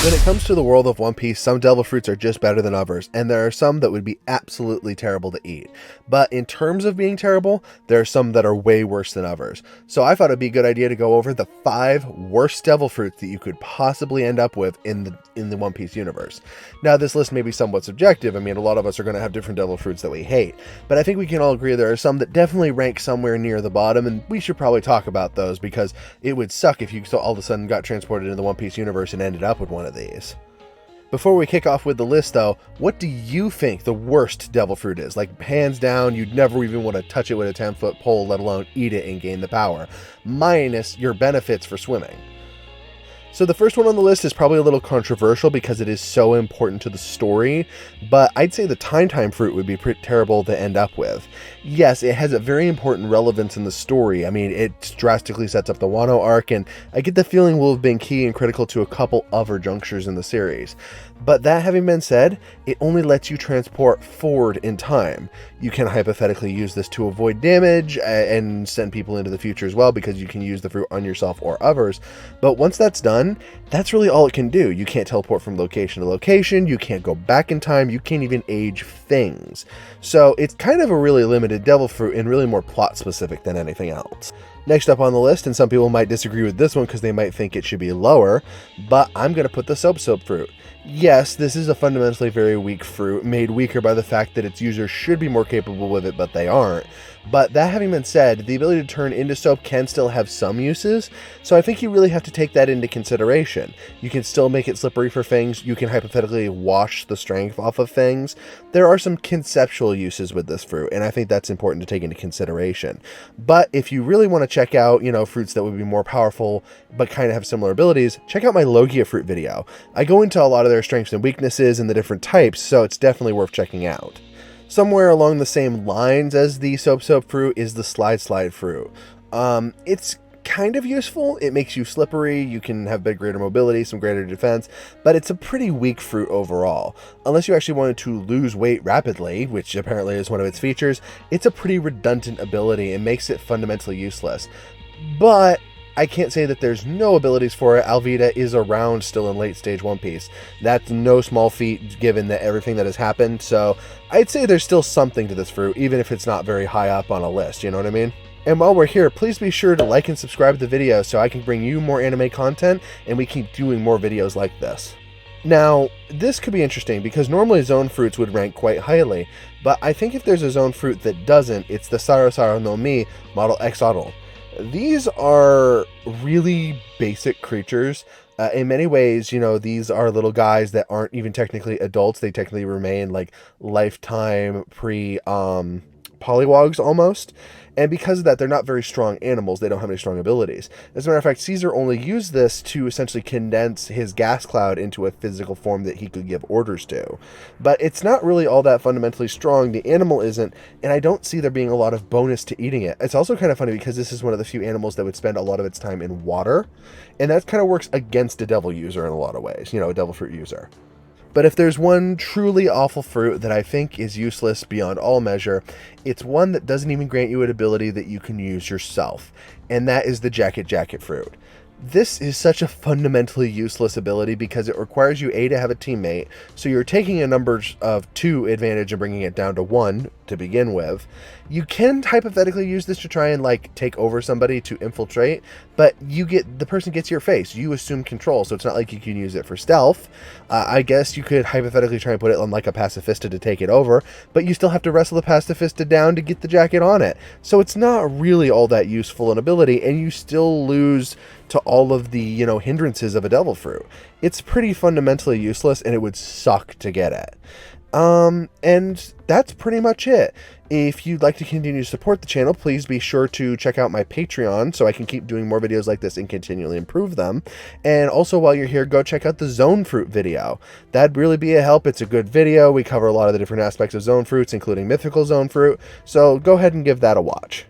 When it comes to the world of One Piece, some devil fruits are just better than others, and there are some that would be absolutely terrible to eat. But in terms of being terrible, there are some that are way worse than others. So I thought it'd be a good idea to go over the 5 worst devil fruits that you could possibly end up with in the One Piece universe. Now, this list may be somewhat subjective. I mean, a lot of us are going to have different devil fruits that we hate, but I think we can all agree there are some that definitely rank somewhere near the bottom, and we should probably talk about those because it would suck if you all of a sudden got transported into the One Piece universe and ended up with one of these. Before we kick off with the list though, what do you think the worst devil fruit is? Like, hands down, you'd never even want to touch it with a 10-foot pole, let alone eat it and gain the power, minus your benefits for swimming. So the first one on the list is probably a little controversial because it is so important to the story, but I'd say the Time fruit would be pretty terrible to end up with. Yes, it has a very important relevance in the story. I mean, it drastically sets up the Wano arc, and I get the feeling will have been key and critical to a couple other junctures in the series. But that having been said, it only lets you transport forward in time. You can hypothetically use this to avoid damage and send people into the future as well, because you can use the fruit on yourself or others. But once that's done, that's really all it can do. You can't teleport from location to location, you can't go back in time, you can't even age things. So it's kind of a really limited devil fruit and really more plot specific than anything else. Next up on the list, and some people might disagree with this one because they might think it should be lower, but I'm going to put the Soap fruit. Yes, this is a fundamentally very weak fruit, made weaker by the fact that its users should be more capable with it, but they aren't. But that having been said, the ability to turn into soap can still have some uses, so I think you really have to take that into consideration. You can still make it slippery for things, you can hypothetically wash the strength off of things. There are some conceptual uses with this fruit, and I think that's important to take into consideration. But if you really want to check out, fruits that would be more powerful, but kind of have similar abilities, check out my Logia fruit video. I go into a lot of their strengths and weaknesses and the different types, so it's definitely worth checking out. Somewhere along the same lines as the Soap fruit is the Slide fruit. It's kind of useful. It makes you slippery, you can have greater mobility, some greater defense, but it's a pretty weak fruit overall. Unless you actually wanted to lose weight rapidly, which apparently is one of its features, it's a pretty redundant ability and makes it fundamentally useless. But I can't say that there's no abilities for it. Alvida is around still in late stage One Piece. That's no small feat given that everything that has happened, so I'd say there's still something to this fruit, even if it's not very high up on a list, you know what I mean? And while we're here, please be sure to like and subscribe to the video so I can bring you more anime content and we keep doing more videos like this. Now, this could be interesting because normally zone fruits would rank quite highly, but I think if there's a zone fruit that doesn't, it's the Sarosaro no Mi Model Exodal. These are really basic creatures. In many ways, these are little guys that aren't even technically adults. They technically remain like lifetime polywogs almost. And because of that, they're not very strong animals. They don't have any strong abilities. As a matter of fact, Caesar only used this to essentially condense his gas cloud into a physical form that he could give orders to. But it's not really all that fundamentally strong. The animal isn't, and I don't see there being a lot of bonus to eating it. It's also kind of funny because this is one of the few animals that would spend a lot of its time in water. And that kind of works against a devil user in a lot of ways, a devil fruit user. But if there's one truly awful fruit that I think is useless beyond all measure, it's one that doesn't even grant you an ability that you can use yourself, and that is the Jacket fruit. This is such a fundamentally useless ability because it requires you to have a teammate, so you're taking a number of 2 advantage and bringing it down to 1 to begin with. You can hypothetically use this to try and take over somebody to infiltrate, but the person gets your face. You assume control, so it's not like you can use it for stealth. I guess you could hypothetically try and put it on like a pacifista to take it over, but you still have to wrestle the pacifista down to get the jacket on it. So it's not really all that useful an ability, and you still lose to all of the, hindrances of a devil fruit. It's pretty fundamentally useless, and it would suck to get it. And that's pretty much it. If you'd like to continue to support the channel, please be sure to check out my Patreon so I can keep doing more videos like this and continually improve them. And also, while you're here, go check out the Zone Fruit video. That'd really be a help. It's a good video. We cover a lot of the different aspects of zone fruits, including mythical zone fruit. So go ahead and give that a watch.